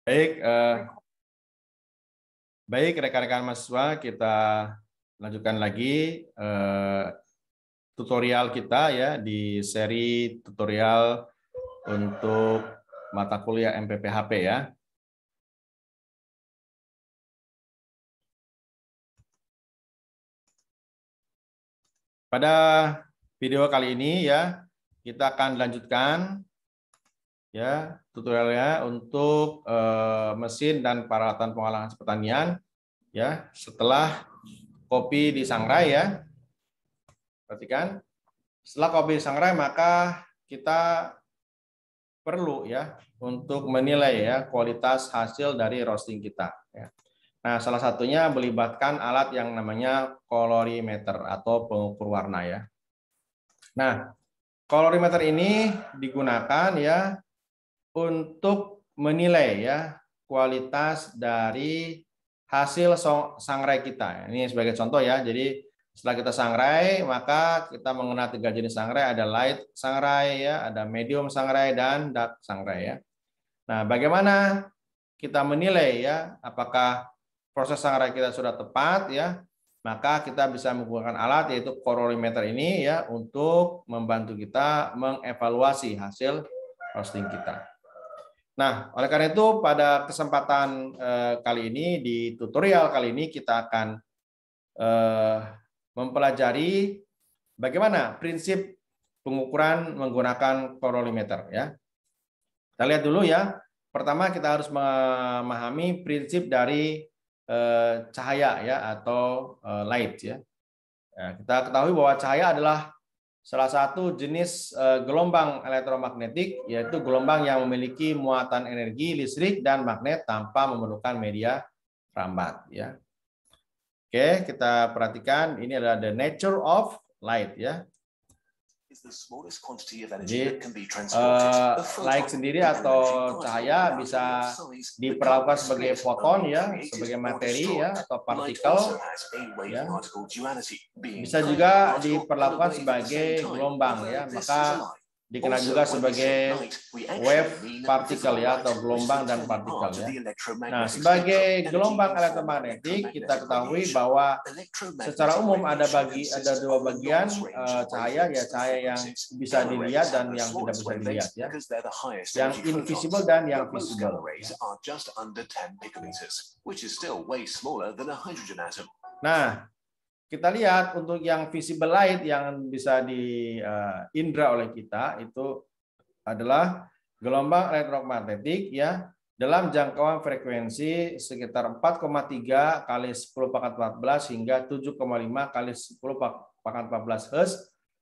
Baik, baik rekan-rekan mahasiswa, kita lanjutkan lagi tutorial kita ya di seri tutorial untuk mata kuliah MPPHP ya. Pada video kali ini ya kita akan lanjutkan ya tutorialnya untuk mesin dan peralatan pengolahan pertanian ya setelah kopi disangrai ya. Perhatikan, setelah kopi disangrai maka kita perlu ya untuk menilai ya kualitas hasil dari roasting kita ya. Nah, salah satunya melibatkan alat yang namanya colorimeter atau pengukur warna ya. Nah, colorimeter ini digunakan ya untuk menilai ya kualitas dari hasil sangrai kita. Ini sebagai contoh ya. Jadi setelah kita sangrai, maka kita mengenal 3 jenis sangrai, ada light sangrai ya, ada medium sangrai dan dark sangrai ya. Nah, bagaimana kita menilai ya apakah proses sangrai kita sudah tepat ya? Maka kita bisa menggunakan alat yaitu colorimeter ini ya untuk membantu kita mengevaluasi hasil roasting kita. Nah, oleh karena itu pada kesempatan kali ini di tutorial kali ini kita akan mempelajari bagaimana prinsip pengukuran menggunakan colorimeter ya. Kita lihat dulu ya. Pertama kita harus memahami prinsip dari cahaya ya atau light ya. Kita ketahui bahwa cahaya adalah salah satu jenis gelombang elektromagnetik, yaitu gelombang yang memiliki muatan energi listrik dan magnet tanpa memerlukan media perambat ya. Oke, kita perhatikan ini adalah the nature of light ya. Jadi light sendiri atau cahaya bisa diperlakukan sebagai foton ya, sebagai materi ya atau partikel ya. Bisa juga diperlakukan sebagai gelombang ya, maka dikenal juga sebagai wave partikel ya atau gelombang dan partikel ya. Nah, sebagai gelombang elektromagnetik kita ketahui bahwa secara umum ada dua bagian cahaya ya, cahaya yang bisa dilihat dan yang tidak bisa dilihat ya. Yang invisible dan yang visible. Nah, kita lihat untuk yang visible light yang bisa diindra oleh kita itu adalah gelombang elektromagnetik ya dalam jangkauan frekuensi sekitar 4,3 kali 10 pangkat 14 hingga 7,5 kali 10 pangkat 14 Hz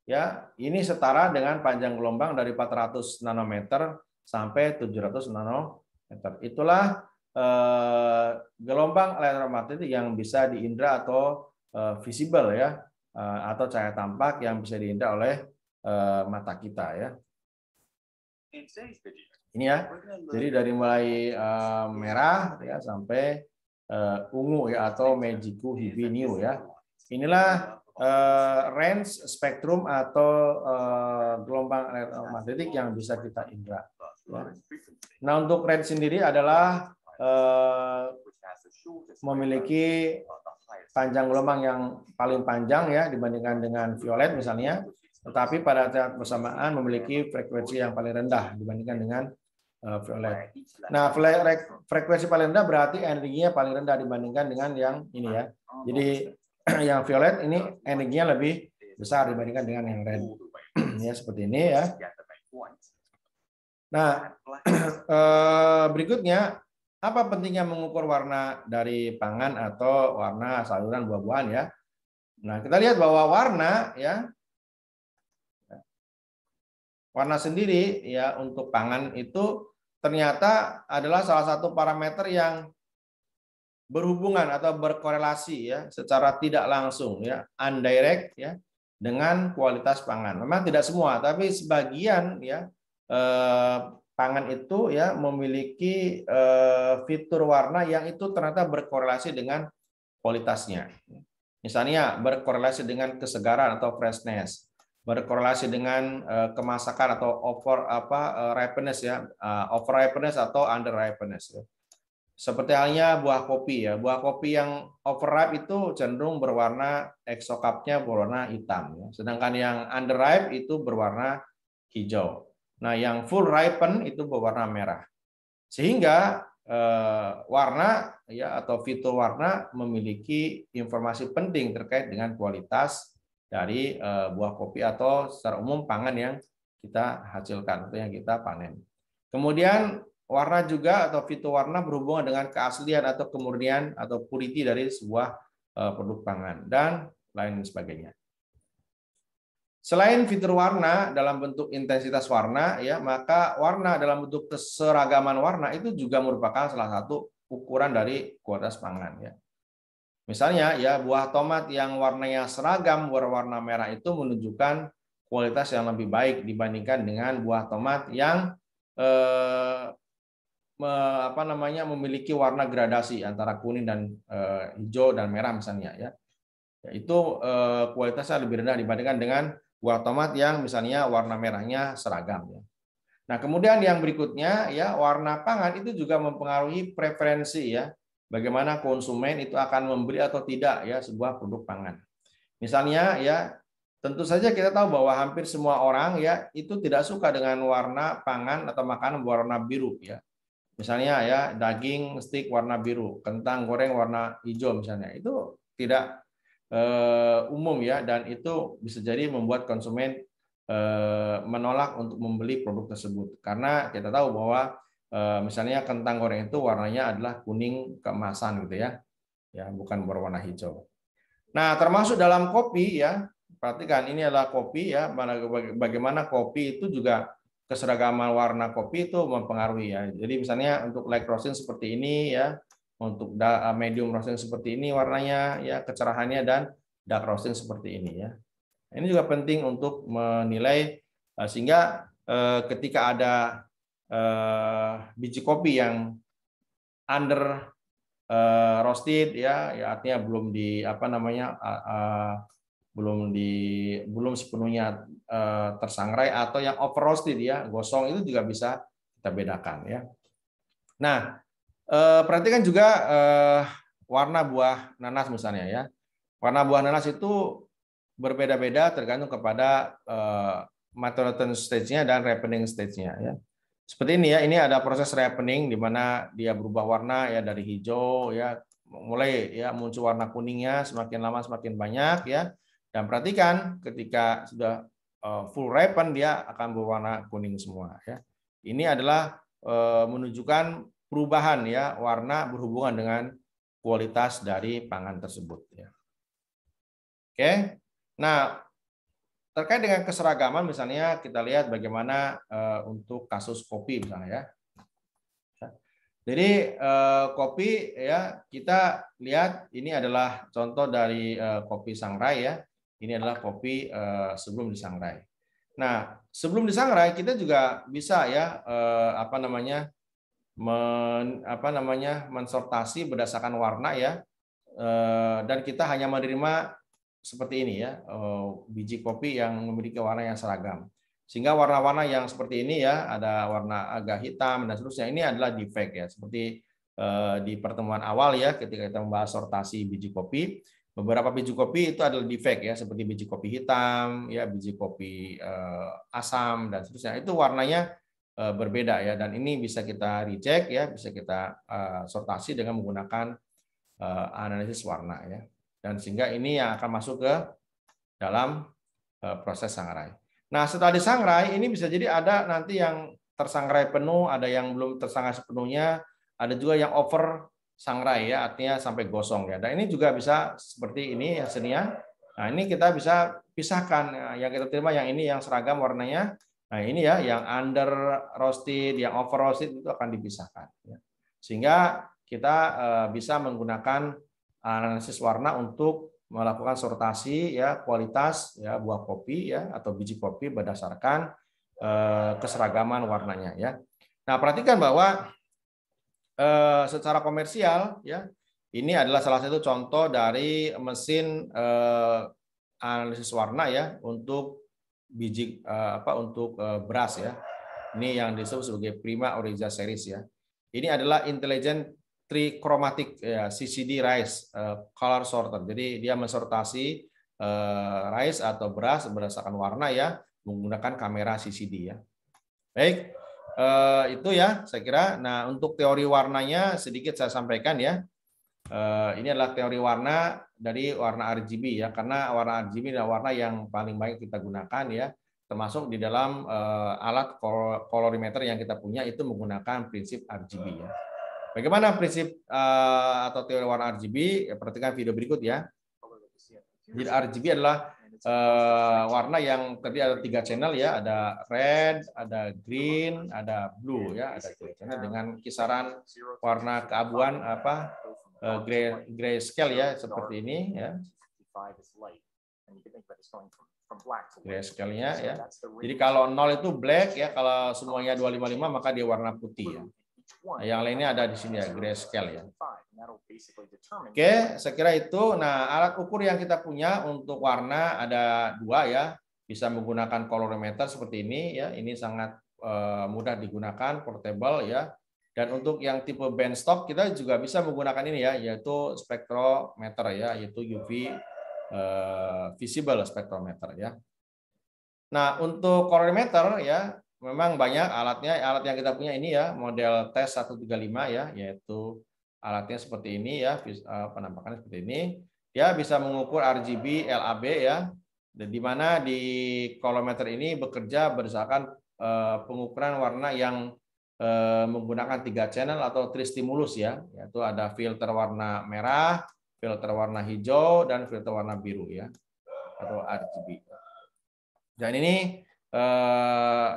ya. Ini setara dengan panjang gelombang dari 400 nanometer sampai 700 nanometer. Itulah gelombang elektromagnetik yang bisa diindra atau visible ya atau cahaya tampak yang bisa diindra oleh mata kita ya. Ini ya. Jadi dari mulai merah ya sampai ungu ya atau Magiku Hibi New ya. Inilah range spektrum atau gelombang elektromagnetik yang bisa kita indra. Ya. Nah, untuk range sendiri adalah memiliki panjang gelombang yang paling panjang ya dibandingkan dengan violet misalnya, tetapi pada saat bersamaan memiliki frekuensi yang paling rendah dibandingkan dengan violet. Nah, frekuensi paling rendah berarti energinya paling rendah dibandingkan dengan yang ini ya. Jadi yang violet ini energinya lebih besar dibandingkan dengan yang red. Ya seperti ini ya. Nah, berikutnya apa pentingnya mengukur warna dari pangan atau warna sayuran buah-buahan ya? Nah, kita lihat bahwa warna ya, warna sendiri ya untuk pangan itu ternyata adalah salah satu parameter yang berhubungan atau berkorelasi ya secara tidak langsung ya, indirect ya dengan kualitas pangan. Memang tidak semua, tapi sebagian ya pangan itu ya memiliki fitur warna yang itu ternyata berkorelasi dengan kualitasnya. Misalnya berkorelasi dengan kesegaran atau freshness, berkorelasi dengan kemasakan atau ripeness ya, over ripeness atau under ripeness. Seperti halnya buah kopi ya. Buah kopi yang overripe itu cenderung berwarna exocapnya berwarna hitam ya. Sedangkan yang underripe itu berwarna hijau. Nah, yang full ripen itu berwarna merah. Sehingga warna ya atau fitur warna memiliki informasi penting terkait dengan kualitas dari buah kopi atau secara umum pangan yang kita hasilkan atau yang kita panen. Kemudian warna juga atau fitur warna berhubungan dengan keaslian atau kemurnian atau purity dari sebuah produk pangan dan lain sebagainya. Selain fitur warna dalam bentuk intensitas warna, ya maka warna dalam bentuk keseragaman warna itu juga merupakan salah satu ukuran dari kualitas pangan. Ya. Misalnya, ya buah tomat yang warnanya seragam berwarna merah itu menunjukkan kualitas yang lebih baik dibandingkan dengan buah tomat yang memiliki warna gradasi antara kuning dan hijau dan merah misalnya. Ya. Itu kualitasnya lebih rendah dibandingkan dengan buah tomat yang misalnya warna merahnya seragam ya. Nah, kemudian yang berikutnya ya warna pangan itu juga mempengaruhi preferensi ya. Bagaimana konsumen itu akan membeli atau tidak ya sebuah produk pangan. Misalnya ya tentu saja kita tahu bahwa hampir semua orang ya itu tidak suka dengan warna pangan atau makanan berwarna biru ya. Misalnya ya daging steak warna biru, kentang goreng warna hijau misalnya. Itu tidak umum ya, dan itu bisa jadi membuat konsumen menolak untuk membeli produk tersebut karena kita tahu bahwa misalnya kentang goreng itu warnanya adalah kuning keemasan gitu ya bukan berwarna hijau. Nah termasuk dalam kopi ya, perhatikan ini adalah kopi ya, bagaimana kopi itu juga keseragaman warna kopi itu mempengaruhi ya. Jadi misalnya untuk light roasting seperti ini ya, untuk medium roasting seperti ini warnanya ya kecerahannya, dan dark roasting seperti ini ya. Ini juga penting untuk menilai sehingga ketika ada biji kopi yang under roasted ya artinya belum sepenuhnya tersangrai, atau yang over roasted ya gosong, itu juga bisa kita bedakan ya. Nah, perhatikan juga warna buah nanas misalnya ya. Warna buah nanas itu berbeda-beda tergantung kepada maturity stage-nya dan ripening stage-nya ya. Seperti ini ya, ini ada proses ripening di mana dia berubah warna ya dari hijau ya mulai ya muncul warna kuningnya, semakin lama semakin banyak ya. Dan perhatikan ketika sudah full ripen dia akan berwarna kuning semua ya. Ini adalah menunjukkan perubahan ya warna berhubungan dengan kualitas dari pangan tersebut ya. Oke. Nah, terkait dengan keseragaman misalnya kita lihat bagaimana untuk kasus kopi misalnya ya. Jadi kopi ya kita lihat ini adalah contoh dari kopi sangrai ya. Ini adalah kopi sebelum disangrai. Nah, sebelum disangrai kita juga bisa ya mensortasi berdasarkan warna ya, dan kita hanya menerima seperti ini ya, biji kopi yang memiliki warna yang seragam, sehingga warna-warna yang seperti ini ya, ada warna agak hitam dan seterusnya, ini adalah defect ya, seperti di pertemuan awal ya ketika kita membahas sortasi biji kopi, beberapa biji kopi itu adalah defect ya, seperti biji kopi hitam ya, biji kopi asam dan seterusnya, itu warnanya berbeda ya, dan ini bisa kita reject ya, bisa kita sortasi dengan menggunakan analisis warna ya, dan sehingga ini yang akan masuk ke dalam proses sangrai. Nah setelah disangrai ini bisa jadi ada nanti yang tersangrai penuh, ada yang belum tersangrai sepenuhnya, ada juga yang over sangrai ya, artinya sampai gosong ya, dan ini juga bisa seperti ini hasilnya. Nah ini kita bisa pisahkan yang kita terima, yang ini yang seragam warnanya. Nah ini ya, yang under roasted, yang over roasted itu akan dipisahkan. Sehingga kita bisa menggunakan analisis warna untuk melakukan sortasi ya kualitas ya buah kopi ya atau biji kopi berdasarkan keseragaman warnanya ya. Nah perhatikan bahwa secara komersial ya ini adalah salah satu contoh dari mesin analisis warna ya untuk biji untuk beras ya. Ini yang disebut sebagai Prima Oryza series ya. Ini adalah intelligent trichromatic ya, CCD rice color sorter. Jadi dia mensortasi rice atau beras berdasarkan warna ya menggunakan kamera CCD ya. Baik, itu ya saya kira. Nah, untuk teori warnanya sedikit saya sampaikan ya. Ini adalah teori warna dari warna RGB ya, karena warna RGB adalah warna yang paling baik kita gunakan ya, termasuk di dalam alat kolorimeter yang kita punya itu menggunakan prinsip RGB ya. Bagaimana prinsip atau teori warna RGB? Perhatikan video berikut ya. Jadi RGB adalah warna yang terdiri ada 3 channel ya, ada red, ada green, ada blue ya, ada 3 channel dengan kisaran warna keabuan apa gray scale ya seperti ini ya. Grayscale-nya ya. Jadi kalau 0 itu black ya, kalau semuanya 255 maka dia warna putih ya. Nah, yang lainnya ada di sini ya, grayscale ya. Oke, saya kira itu. Nah, alat ukur yang kita punya untuk warna ada 2 ya. Bisa menggunakan colorimeter seperti ini ya. Ini sangat mudah digunakan, portable ya. Dan untuk yang tipe benchtop kita juga bisa menggunakan ini ya, yaitu spektrometer ya, yaitu UV visible spektrometer ya. Nah, untuk colorimeter ya memang banyak alatnya. Alat yang kita punya ini ya, model TES 135 ya, yaitu alatnya seperti ini ya, penampakannya seperti ini. Dia bisa mengukur RGB, LAB ya, dan di mana di colorimeter ini bekerja berdasarkan pengukuran warna yang menggunakan 3 channel atau tristimulus ya, yaitu ada filter warna merah, filter warna hijau, dan filter warna biru ya, atau RGB. Dan ini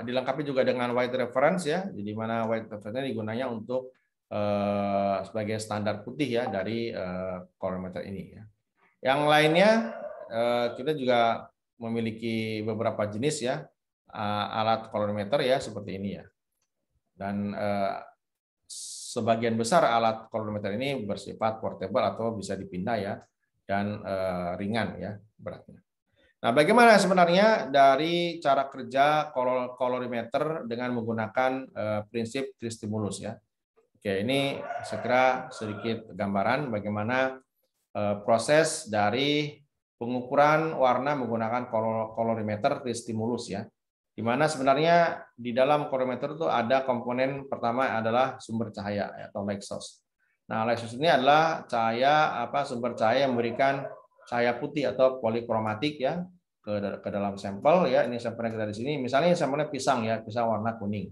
dilengkapi juga dengan white reference ya, jadi mana white reference digunanya untuk sebagai standar putih ya dari colorimeter ini ya. Yang lainnya kita juga memiliki beberapa jenis ya alat colorimeter ya seperti ini ya. Dan sebagian besar alat colorimeter ini bersifat portable atau bisa dipindah ya, dan ringan ya beratnya. Nah, bagaimana sebenarnya dari cara kerja colorimeter dengan menggunakan prinsip tristimulus ya? Oke, ini saya kira sedikit gambaran bagaimana proses dari pengukuran warna menggunakan colorimeter tristimulus ya. Di mana sebenarnya di dalam colorimeter itu ada komponen pertama adalah sumber cahaya atau light source. Nah, light source ini adalah cahaya sumber cahaya yang memberikan cahaya putih atau polikromatik ya ke dalam sampel ya. Ini sampelnya kita di sini. Misalnya sampelnya pisang ya, pisang warna kuning.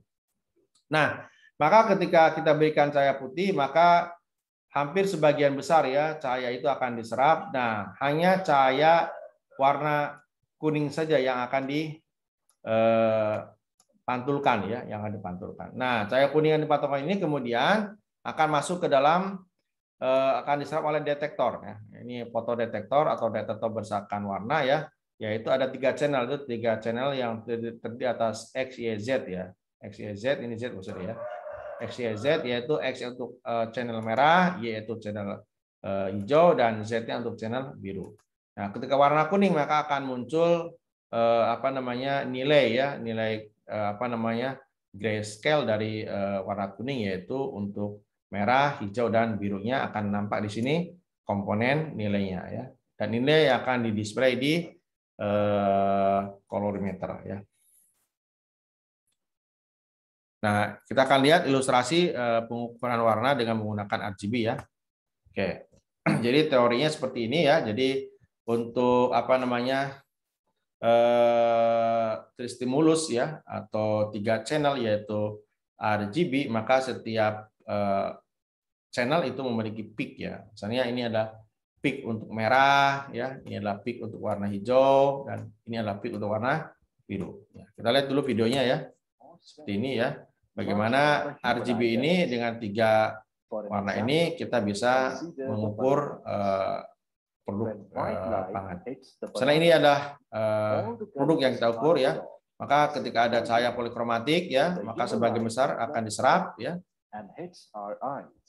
Nah, maka ketika kita berikan cahaya putih, maka hampir sebagian besar ya cahaya itu akan diserap. Nah, hanya cahaya warna kuning saja yang akan dipantulkan ya, yang akan dipantulkan. Nah, cahaya kuning yang dipantulkan ini kemudian akan masuk ke dalam akan diserap oleh detektor ya. Ini fotodetektor atau detektor berdasarkan warna ya, yaitu ada 3 channel, itu 3 channel yang terdiri atas X, Y, Z ya. X, Y, Z, ini Z maksudnya ya. X, Y, Z yaitu X untuk channel merah, Y yaitu channel hijau, dan Z-nya untuk channel biru. Nah, ketika warna kuning maka akan muncul nilai ya, nilai grayscale dari warna kuning, yaitu untuk merah, hijau, dan birunya akan nampak di sini komponen nilainya ya. Dan nilai akan didisplay di colorimeter ya. Nah, kita akan lihat ilustrasi pengukuran warna dengan menggunakan RGB ya. Oke. Jadi teorinya seperti ini ya. Jadi untuk tristimulus ya, atau 3 channel yaitu RGB, maka setiap channel itu memiliki peak ya. Misalnya ini ada peak untuk merah ya, ini adalah peak untuk warna hijau, dan ini adalah peak untuk warna biru. Ya, kita lihat dulu videonya ya. Seperti ini ya. Bagaimana RGB ini dengan 3 warna ini kita bisa mengukur produk pangan. Misalnya ini adalah produk yang kita ukur ya. Maka ketika ada cahaya polikromatik ya, maka sebagian besar akan diserap ya.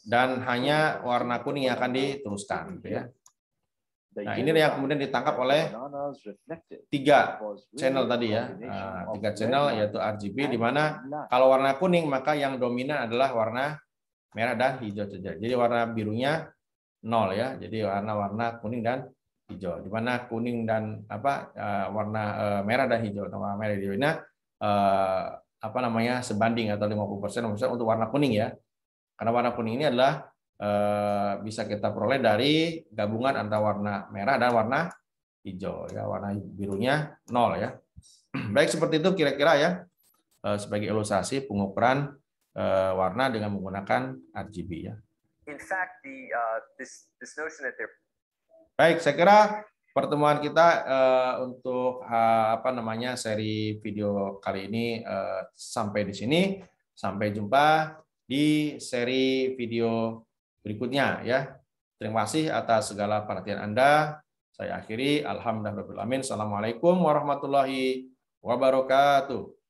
Dan hanya warna kuning yang akan diteruskan gitu ya. Nah, ini yang kemudian ditangkap oleh 3 channel tadi ya. 3 channel yaitu RGB, di mana kalau warna kuning maka yang dominan adalah warna merah dan hijau saja. Jadi warna birunya 0 ya. Jadi warna kuning dan hijau. Di mana kuning dan warna merah dan hijau, warna merah dan hijau ini sebanding atau 50% untuk warna kuning ya. Karena warna kuning ini adalah bisa kita peroleh dari gabungan antara warna merah dan warna hijau ya. Warna birunya 0 ya. Baik, seperti itu kira-kira ya sebagai ilustrasi pengukuran warna dengan menggunakan RGB ya. In fact, this notion that they're... Baik, saya kira pertemuan kita untuk seri video kali ini sampai di sini. Sampai jumpa di seri video berikutnya ya. Terima kasih atas segala perhatian Anda. Saya akhiri. Alhamdulillahirabbil alamin. Assalamualaikum warahmatullahi wabarakatuh.